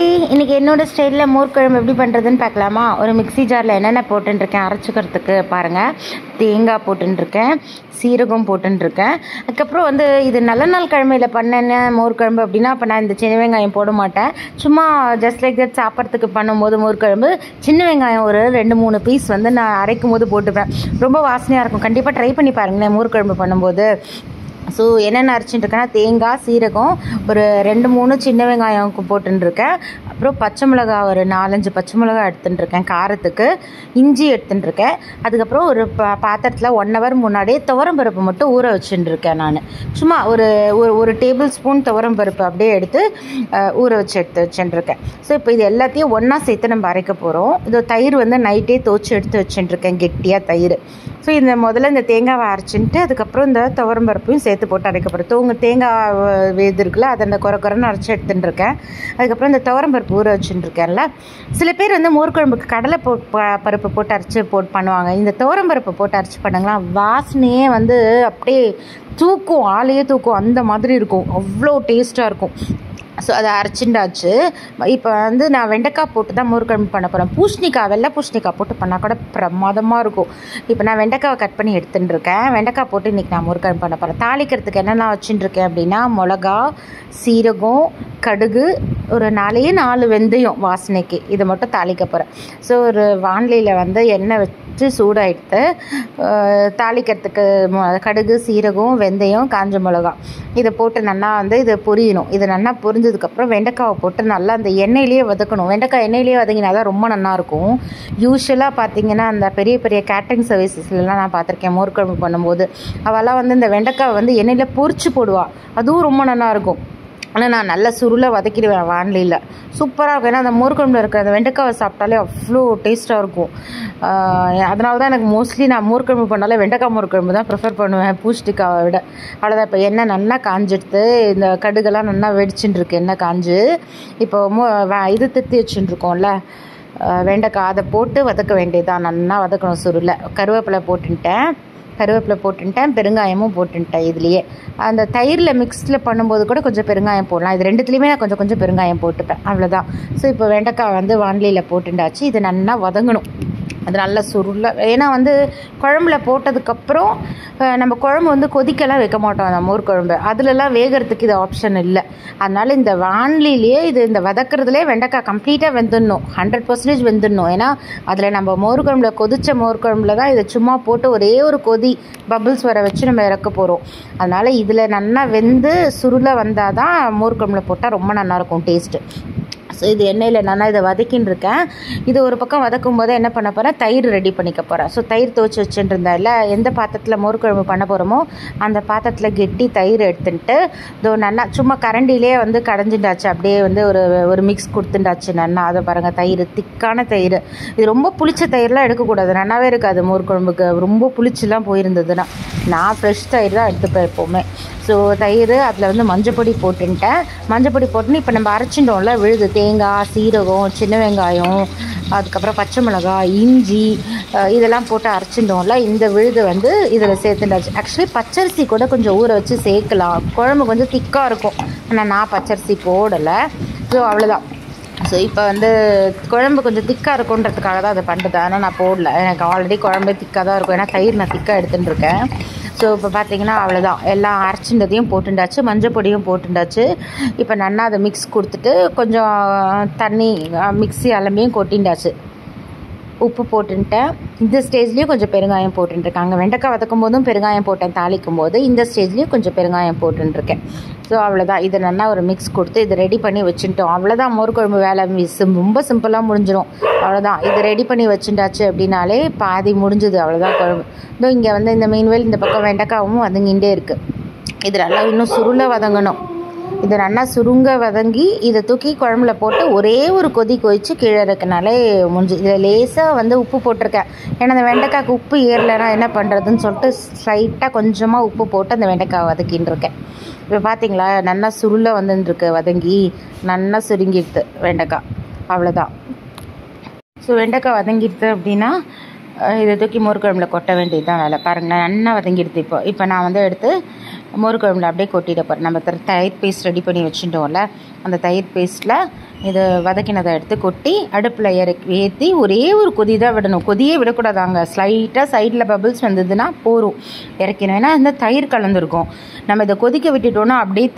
இன்றைக்கி என்னோடய ஸ்டைலில் மோர் குழம்பு எப்படி பண்ணுறதுன்னு பார்க்கலாமா? ஒரு மிக்ஸி ஜாரில் என்னென்ன போட்டுருக்கேன் அரைச்சிக்கிறதுக்கு பாருங்கள். தேங்காய் போட்டுருக்கேன், சீரகம் போட்டுருக்கேன். அதுக்கப்புறம் இது நல்ல நாள் கிழமையில் பண்ணேன்னு மோர் குழம்பு அப்படின்னா அப்போ நான் இந்த சின்ன வெங்காயம் போட மாட்டேன். சும்மா ஜஸ்ட் லைக் தட் சாப்பிட்றதுக்கு பண்ணும்போது மோர் குழம்பு சின்ன வெங்காயம் ஒரு 2-3 பீஸ் நான் அரைக்கும் போது போட்டுப்பேன். ரொம்ப வாசனையாக இருக்கும். கண்டிப்பாக ட்ரை பண்ணி பாருங்களேன் மோர் குழம்பு பண்ணும்போது. ஸோ என்னென்ன அரைச்சிட்டுருக்கேன்னா தேங்காய், சீரகம், ஒரு 2-3 சின்ன வெங்காயம் போட்டுருக்கேன். அப்புறம் பச்சை மிளகா ஒரு 4-5 பச்சை மிளகா எடுத்துட்டுருக்கேன் காரத்துக்கு. இஞ்சி எடுத்துட்டுருக்கேன். அதுக்கப்புறம் ஒரு பாத்திரத்தில் 1 hour முன்னாடியே துவரம் பருப்பு மட்டும் ஊற வச்சுட்டுருக்கேன். நான் சும்மா ஒரு டேபிள் ஸ்பூன் துவரம் பருப்பு அப்படியே எடுத்து ஊற எடுத்து வச்சுட்டுருக்கேன். ஸோ இப்போ இது எல்லாத்தையும் ஒன்றா சேர்த்து நம்ம அரைக்க போகிறோம். இது தயிர் நைட்டே துவச்சி எடுத்து வச்சுட்டுருக்கேன், கெட்டியாக தயிர். ஸோ முதல்ல இந்த தேங்காவை அரைச்சிட்டு அதுக்கப்புறம் இந்த துவரம் பருப்பையும் சேர்த்து போட்டு அரைக்க போகிறோம். உங்கள் தேங்காய் இது இருக்குல்ல அதை அந்த குறைன்னு அரைச்சி எடுத்துட்டுருக்கேன். அதுக்கப்புறம் இந்த துவரம் பருப்பு ஊற வச்சுட்டுருக்கேன்ல. சில பேர் மோர் குழம்புக்கு கடலை பருப்பு போட்டு அரைச்சி பண்ணுவாங்க. இந்த துவரம் பருப்பு போட்டு அரைச்சி பண்ணுங்களா, வாசனையே அப்படியே தூக்கும், ஆளையே தூக்கும், அந்த மாதிரி இருக்கும். அவ்வளோ டேஸ்ட்டாக இருக்கும். ஸோ அதை அரைச்சிண்டாச்சு. இப்போ நான் வெண்டைக்காய் போட்டு தான் மோர் குழம்பு பண்ண போகிறேன். பூசணிக்காய், வெள்ளை பூசணிக்காய் போட்டு பண்ணால் கூட பிரமாதமாக இருக்கும். இப்போ நான் வெண்டைக்காவை கட் பண்ணி எடுத்துட்டுருக்கேன். வெண்டைக்காய் போட்டு இன்றைக்கி நான் மோர் குழம்பு பண்ண போகிறேன். தாளிக்கிறதுக்கு என்னென்ன வச்சுட்டுருக்கேன் அப்படின்னா மிளகா, சீரகம், கடுகு, ஒரு 4 வெந்தயம் வாசனைக்கு, இதை மட்டும் தாளிக்க போகிறேன். ஸோ ஒரு வானிலையில் எண்ணெய் வச்சு சூடாகிட்டு தாளிக்கிறதுக்கு கடுகு, சீரகம், வெந்தயம், காஞ்ச மிளகா இதை போட்டு நல்லா இது பொரியணும். இது நல்லா பொரிஞ்சதுக்கப்புறம் வெண்டைக்காவை போட்டு நல்லா அந்த எண்ணெயிலேயே வதக்கணும். வெண்டைக்காய் எண்ணெயிலேயே வதங்கினா தான் ரொம்ப நல்லாயிருக்கும். யூஸ்வலாக பார்த்தீங்கன்னா அந்த பெரிய பெரிய கேட்ரிங் சர்வீசஸ்லாம் நான் பார்த்துருக்கேன். மோர் குழம்பு பண்ணும்போது அவெல்லாம் இந்த வெண்டைக்காவை எண்ணெயில் பொரிச்சு போடுவாள். அதுவும் ரொம்ப நல்லாயிருக்கும். ஆனால் நான் நல்லா சுருளை வதக்கிடுவேன் வானிலையில். சூப்பராக இருக்கும். ஏன்னா அந்த மோர் குழம்புல இருக்கிற அந்த வெண்டைக்காவை சாப்பிட்டாலே அவ்வளோ டேஸ்ட்டாக இருக்கும். அதனால தான் எனக்கு மோஸ்ட்லி நான் மோர் குழம்பு பண்ணாலே வெண்டைக்காய் மோர் குழம்பு தான் ப்ரிஃபர் பண்ணுவேன் பூசணிக்காவை விட. அவ்வளோதான். இப்போ எண்ணெய் நல்லா காஞ்சிடுத்து, இந்த கடுகெல்லாம் நல்லா வெடிச்சுட்டு இருக்கு. எண்ணெய் காஞ்சு இப்போ இது திருத்தி வச்சுட்டுருக்கோம்ல வெண்டைக்காய், அதை போட்டு வதக்க வேண்டியதான். நல்லா வதக்கணும். சுருளை கருவேப்பிலை போட்டுட்டேன், பெருங்காயமும் போட்டுட்டேன். இதுலேயே அந்த தயிரில் மிக்ஸில் பண்ணும்போது கூட கொஞ்சம் பெருங்காயம் போடலாம். இது ரெண்டுத்துலேயுமே நான் கொஞ்சம் பெருங்காயம் போட்டுப்பேன். அவ்வளோதான். ஸோ இப்போ வெண்டைக்காய் வானிலையில் போட்டுண்டாச்சு. இது நல்லா வதங்கணும். அது நல்லா சுருளை. ஏன்னா குழம்புல போட்டதுக்கப்புறம் நம்ம குழம்பு கொதிக்கலாம் வைக்க மாட்டோம். அந்த மோர் குழம்பு அதுலலாம் வேகிறதுக்கு இது ஆப்ஷன் இல்லை. அதனால் இந்த வானிலையிலேயே இந்த வதக்கிறதுலே வெண்டைக்காய் கம்ப்ளீட்டாக வெந்துடணும், 100% வெந்துடணும். ஏன்னா அதில் நம்ம மோர் குழம்புல கொதித்த மோர் குழம்புல தான் இதை சும்மா போட்டு ஒரே ஒரு கொதி பபிள்ஸ் வர வச்சு நம்ம இறக்க போகிறோம். அதனால் இதில் நல்லா வெந்து சுருளை வந்தால் தான் மோர் குழம்புல போட்டால் ரொம்ப நல்லாயிருக்கும் டேஸ்ட்டு. ஸோ இது எண்ணெயில் நல்லா இதை வதக்கின்னு இருக்கேன். இது ஒரு பக்கம் வதக்கும் போது என்ன பண்ண போகிறேன், தயிர் ரெடி பண்ணிக்க போகிறேன். ஸோ தயிர் துவச்சி வச்சுட்டு இருந்தால எந்த பாத்திரத்தில் மோர் குழம்பு பண்ண போகிறோமோ அந்த பாத்திரத்தில் கெட்டி தயிர் எடுத்துட்டு இதோ நல்லா சும்மா கரண்டிலே கடைஞ்சிட்டாச்சு. அப்படியே ஒரு மிக்ஸ் கொடுத்துட்டாச்சு நல்லா. அதை பாருங்கள், தயிர் திக்கான தயிர். இது ரொம்ப புளிச்ச தயிர்லாம் எடுக்கக்கூடாது, நல்லாவே இருக்காது மோர் குழம்புக்கு. ரொம்ப புளிச்சுலாம் போயிருந்ததுன்னா நான் ஃப்ரெஷ் தயிர் தான் எடுத்துப்பேன் எப்போவுமே. ஸோ தயிர் அதில் மஞ்சப்பொடி போட்டுட்டேன். மஞ்சப்பொடி போட்டுன்னு இப்போ நம்ம அரைச்சிட்டோம்ல விழுது, தேங்காய், சீரகம், சின்ன வெங்காயம், அதுக்கப்புறம் பச்சை மிளகாய், இஞ்சி இதெல்லாம் போட்டு அரைச்சிட்டோம்ல, இந்த விழுது இதில் சேர்த்துட்டாச்சு. ஆக்சுவலி பச்சரிசி கூட கொஞ்சம் ஊற வச்சு சேர்க்கலாம், குழம்பு கொஞ்சம் திக்காக இருக்கும். ஆனால் நான் பச்சரிசி போடலை. ஸோ அவ்வளோதான். ஸோ இப்போ குழம்பு கொஞ்சம் திக்காக இருக்குன்றதுக்காக தான் அதை பண்ணுறது. ஆனால் நான் போடல, எனக்கு ஆல்ரெடி குழம்பு திக்காக தான் இருக்கும். ஏன்னா தயிர் நான் திக்காக எடுத்துகிட்டு இருக்கேன். ஸோ இப்போ பார்த்தீங்கன்னா அவ்வளோதான், எல்லாம் அரைச்சின்றதையும் போட்டுண்டாச்சு, மஞ்சள் பொடியும் போட்டுண்டாச்சு. இப்போ நல்லா அதை மிக்ஸ் கொடுத்துட்டு கொஞ்சம் தண்ணி மிக்ஸி எல்லாமே கொட்டிண்டாச்சு. உப்பு போட்டுட்டேன். இந்த ஸ்டேஜ்லேயும் கொஞ்சம் பெருங்காயம் போட்டுருக்கேன். அங்கே வெண்டைக்காய் வதக்கும் போதும் பெருங்காயம் போட்டேன், தாளிக்கும் போது இந்த ஸ்டேஜ்லேயும் கொஞ்சம் பெருங்காயம் போட்டுருக்கேன். ஸோ அவ்வளோதான். இதை நல்லா ஒரு மிக்ஸ் கொடுத்து இதை ரெடி பண்ணி வச்சுட்டோம். அவ்வளோதான், மோர் குழம்பு வேலை ரொம்ப சிம்பிளாக முடிஞ்சிடும். அவ்வளோதான். இது ரெடி பண்ணி வச்சுட்டாச்சு அப்படின்னாலே பாதி முடிஞ்சுது. அவ்வளோதான் குழம்பு. இதோ இங்கே இந்த மீன்வேல் இந்த பக்கம் வெண்டைக்காவும் வதங்கிட்டே இருக்குது. இது நல்லா இன்னும் சுருளை வதங்கணும். இதை நல்லா சுருங்க வதங்கி இதை தூக்கி குழம்புல போட்டு ஒரே ஒரு கொதி கொதித்து கீழே இருக்கனாலே முடிஞ்சு. இதில் லேசாக உப்பு போட்டிருக்கேன். ஏன்னா அந்த வெண்டைக்காய்க்கு உப்பு ஏறலைன்னா என்ன பண்ணுறதுன்னு சொல்லிட்டு ஸ்லைட்டாக கொஞ்சமாக உப்பு போட்டு அந்த வெண்டைக்காய் வதக்கின்னு இருக்கேன். இப்போ பார்த்தீங்களா நல்லா சுருளை வந்துருக்கு, வதங்கி நல்லா சுருங்கிடுது வெண்டைக்காய். அவ்வளோதான். ஸோ வெண்டைக்காய் வதங்கிடுது அப்படின்னா இதை தூக்கி மோர் குழம்புல கொட்ட வேண்டியது தான் வேலை. பாருங்களேன், நல்லா வதங்கிடுது. இப்போ நான் வந்து எடுத்து மோர் குழம்புல அப்படியே கொட்டிட போகிறேன். நம்ம தயிர் பேஸ்ட் ரெடி பண்ணி வச்சுட்டோம்ல, அந்த தயிர் பேஸ்ட்டில் இதை வதக்கினதை எடுத்து கொட்டி அடுப்பில் ஏற்றி ஒரே ஒரு கொதி தான் விடணும். கொதியே விடக்கூடாதாங்க. ஸ்லைட்டாக சைடில் பபிள்ஸ் வந்ததுன்னா போரும், இறக்கணும். ஏன்னா இந்த தயிர் கலந்துருக்கும். நம்ம இதை கொதிக்க விட்டுட்டோன்னா அப்படியே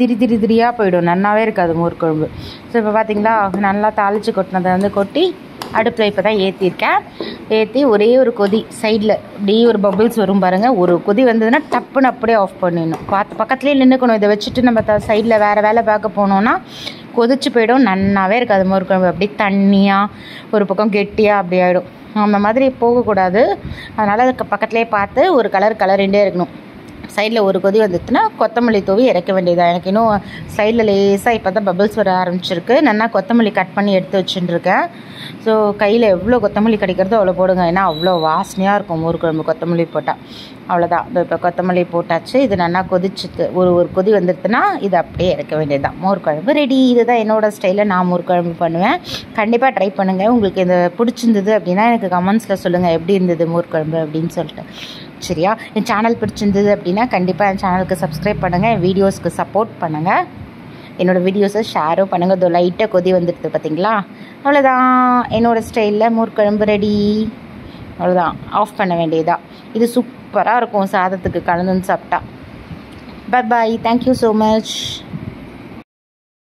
திரியாக போயிடும், நல்லாவே இருக்காது மோர் குழம்பு. ஸோ இப்போ பார்த்திங்களா, நல்லா தாளித்து கொட்டினதை வந்து கொட்டி அடுப்பில் இப்போ தான் ஏற்றிருக்கேன். ஏற்றி ஒரே ஒரு கொதி சைடில் அப்படியே ஒரு பபிள்ஸ் வரும் பாருங்கள். ஒரு கொதி வந்ததுன்னா டப்புன்னு அப்படியே ஆஃப் பண்ணிடணும். பக்கத்துலேயே நின்றுக்கணும். இதை வச்சுட்டு நம்ம சைடில் வேறு வேலை பார்க்க போனோன்னா கொதிச்சு போயிடும், நல்லாவே இருக்காது மோர் குழம்பு. அப்படியே தண்ணியாக ஒரு பக்கம் கெட்டியாக அப்படி ஆகிடும். அந்த மாதிரி போகக்கூடாது. அதனால் அதுக்கு பக்கத்துலேயே பார்த்து ஒரு கலரிண்டே இருக்கணும். சைடில் ஒரு கொதி வந்துட்டுனா கொத்தமல்லி தூவி இறக்க வேண்டியதான். எனக்கு இன்னும் சைடில் லேசாக இப்போ தான் பபிள்ஸ் வர ஆரம்பிச்சிருக்கு. நல்லா கொத்தமல்லி கட் பண்ணி எடுத்து வச்சுட்டுருக்கேன். ஸோ கையில் எவ்வளோ கொத்தமல்லி கிடைக்கிறதோ அவ்வளோ போடுங்க. ஏன்னா அவ்வளோ வாசனையாக இருக்கும் மோர் குழம்பு கொத்தமல்லி போட்டால். அவ்வளோதான். இப்போ கொத்தமல்லி போட்டாச்சு. இது நல்லா கொதிச்சுட்டு ஒரு கொதி வந்துடுதுன்னா இது அப்படியே இறக்க வேண்டியது தான். மோர் குழம்பு ரெடி. இதுதான் என்னோடய ஸ்டைலில் நான் மோர் குழம்பு பண்ணுவேன். கண்டிப்பாக ட்ரை பண்ணுங்கள். உங்களுக்கு இது பிடிச்சிருந்தது அப்படின்னா எனக்கு கமெண்ட்ஸில் சொல்லுங்கள் எப்படி இருந்தது மோர் குழம்பு அப்படின்னு சொல்லிட்டு. சரியா? என் சேனல் பிடிச்சிருந்தது அப்படின்னா கண்டிப்பாக என் சேனலுக்கு சப்ஸ்கிரைப் பண்ணுங்கள். என் வீடியோஸ்க்கு சப்போர்ட் பண்ணுங்கள். என்னோடய வீடியோஸை ஷேரும் பண்ணுங்கள். இதோ லைட்டாக கொதி வந்துடுது பார்த்தீங்களா? அவ்வளோதான். என்னோடய ஸ்டைலில் மோர் குழம்பு ரெடி. அவ்வளோதான். ஆஃப் பண்ண வேண்டியதான். இது சூப்பராக இருக்கும் சாதத்துக்கு கலந்துன்னு சாப்பிட்டா. Bye bye. Thank you so much.